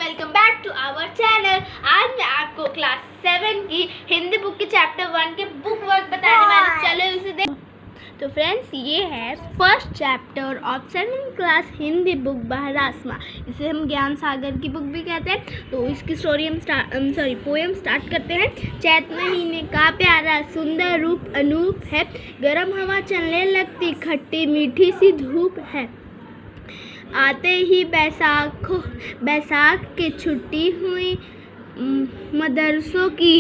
Welcome back to our channel. आज मैं आपको क्लास 7 की हिंदी बुक के चैप्टर 1 के बुक वर्क बताने वाली। चलो इसे देख। तो फ्रेंड्स, ये है first chapter of 7th class Hindi book बाहर आसमां। इसे हम ज्ञान सागर की बुक भी कहते हैं। तो इसकी स्टोरी हम पोएम स्टार्ट करते हैं। चैत महीने का प्यारा सुंदर रूप अनूप है, गर्म हवा चलने लगती, खट्टी मीठी सी धूप है। आते ही बैसाख की छुट्टी हुई, मदरसों की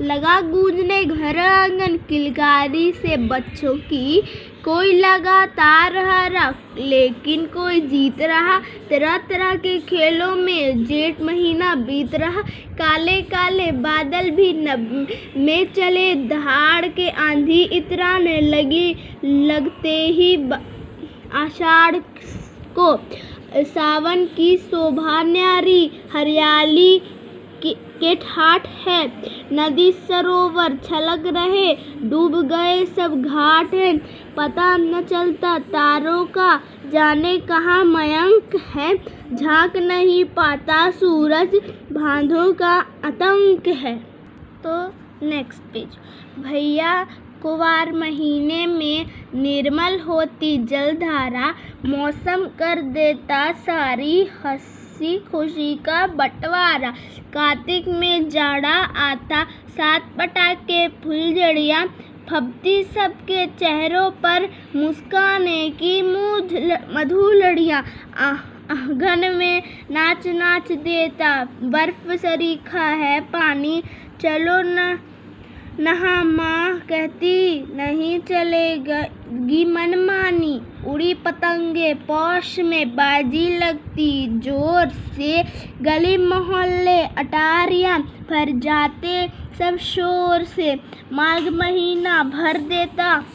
लगा गूंजने घर आंगन किलकारी से बच्चों की। कोई लगातार हारा लेकिन कोई जीत रहा, तरह तरह के खेलों में जेठ महीना बीत रहा। काले काले बादल भी नभ में चले, दहाड़ के आंधी इतराने लगी। लगते ही आषाढ़ को सावन की शोभा न्यारी, हरियाली के ठाठ है। नदी सरोवर छलक रहे, डूब गए सब घाट हैं। पता न चलता तारों का, जाने कहाँ मयंक है। झांक नहीं पाता सूरज, बांधों का आतंक है। तो नेक्स्ट पेज। भैया कुवार महीने में निर्मल होती जलधारा, मौसम कर देता सारी हंसी खुशी का बंटवारा। कार्तिक में जाड़ा आता, सात पटाखे फुलझड़ियाँ फबती, सबके चेहरों पर मुस्काने की मधुलड़ियाँ। आंगन में नाच नाच देता, बर्फ सरीखा है पानी। चलो न नहा, माँ कहती नहीं चलेगी मनमानी। उड़ी पतंगे पौष में बाजी लगती जोर से, गली मोहल्ले अटारियाँ भर जाते सब शोर से। माघ महीना भर देता,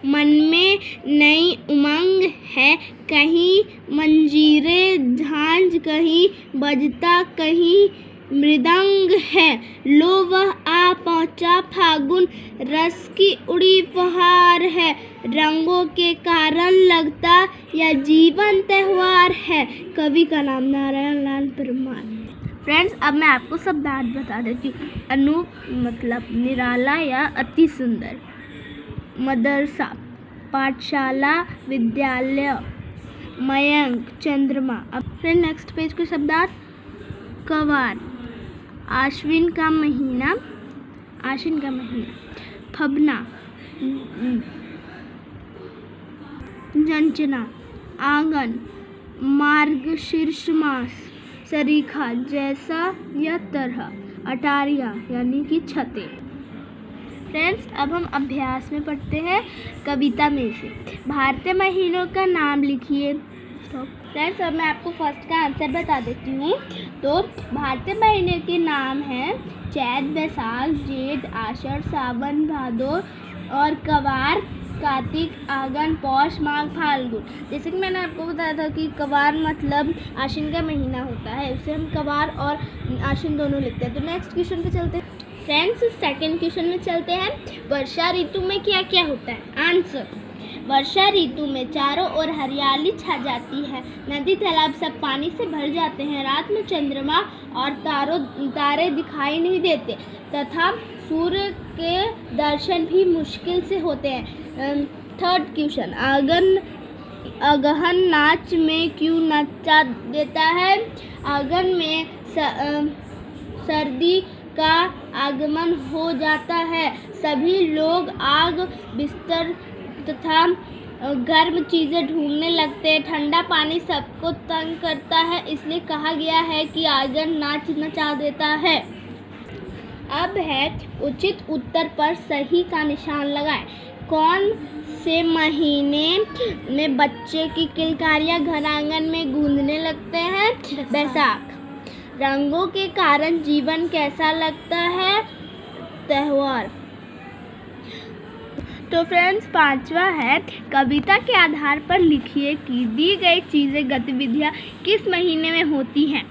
मन में नई उमंग है। कहीं मंजीरे झांझ, कहीं बजता कहीं मृदंग है। लो वह आ पहुँचा फागुन, रस की उड़ी फुहार है। रंगों के कारण लगता यह जीवन त्योहार है। कवि का नाम नारायण लाल परमार। फ्रेंड्स, अब मैं आपको शब्दार्थ बता देती हूँ। अनूप मतलब निराला या अति सुंदर। मदरसा पाठशाला विद्यालय। मयंक चंद्रमा। अब फिर नेक्स्ट पेज के शब्दार्थ। कवार आश्विन का महीना, फबना जंचना, आंगन, मार्गशीर्ष मास, सरीखा जैसा या तरह, अटारियाँ यानी कि छतें। फ्रेंड्स, अब हम अभ्यास में पढ़ते हैं कविता में से। भारतीय महीनों का नाम लिखिए। फ्रेंड्स, अब मैं आपको फर्स्ट का आंसर बता देती हूँ। तो भारतीय महीने के नाम हैं चैत, बैसाख, जेठ, आषाढ़, सावन, भादो और कवार, कार्तिक, आगन, पौष, माघ, फाल्गुन। जैसे कि मैंने आपको बताया था कि कवार मतलब आश्विन का महीना होता है, उसे हम कवार और आश्विन दोनों लिखते हैं। तो नेक्स्ट क्वेश्चन पे चलते हैं। फ्रेंड्स, सेकंड क्वेश्चन में चलते हैं। वर्षा ऋतु में क्या क्या होता है? आंसर। वर्षा ऋतु में चारों ओर हरियाली छा जाती है, नदी तालाब सब पानी से भर जाते हैं। रात में चंद्रमा और तारे दिखाई नहीं देते तथा सूर्य के दर्शन भी मुश्किल से होते हैं। Third question. अगहन नाच में क्यों नचा देता है? अगहन में सर्दी का आगमन हो जाता है। सभी लोग आग, बिस्तर तथा गर्म चीज़ें ढूंढने लगते हैं। ठंडा पानी सबको तंग करता है, इसलिए कहा गया है कि आंगन नाच नचा देता है। अब है उचित उत्तर पर सही का निशान लगाएं। कौन से महीने में बच्चे की किलकारियाँ घर आंगन में गूंजने लगते हैं? बैसाख। रंगों के कारण जीवन कैसा लगता है? त्योहार। तो फ्रेंड्स, पांचवा है कविता के आधार पर लिखिए कि दी गई चीज़ें गतिविधियाँ किस महीने में होती हैं।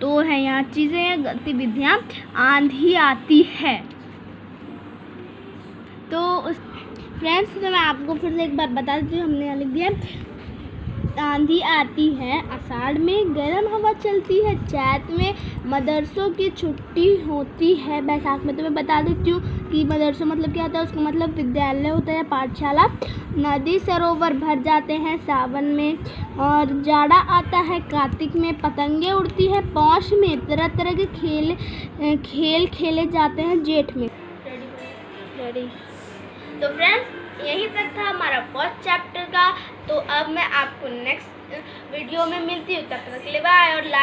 तो है यहाँ चीज़ें या गतिविधियाँ। आंधी आती है। तो फ्रेंड्स, तो मैं आपको फिर से एक बार बता देती हूँ। हमने यहाँ लिख दिया आंधी आती है, आषाढ़ में गर्म हवा चलती है, चैत में मदरसों की छुट्टी होती है, बैसाख में। तो मैं बता देती हूँ कि मदरसों मतलब क्या होता है, उसका मतलब विद्यालय होता है या पाठशाला। नदी सरोवर भर जाते हैं सावन में, और जाड़ा आता है कार्तिक में, पतंगे उड़ती है पौष में, तरह तरह के खेल खेले जाते हैं जेठ में। रेडी। तो फ्रेंड्स, यही तक था हमारा फर्स्ट चैप्टर का। तो अब मैं आपको नेक्स्ट वीडियो में मिलती हूँ, तब तक के लिए बाय और लाइक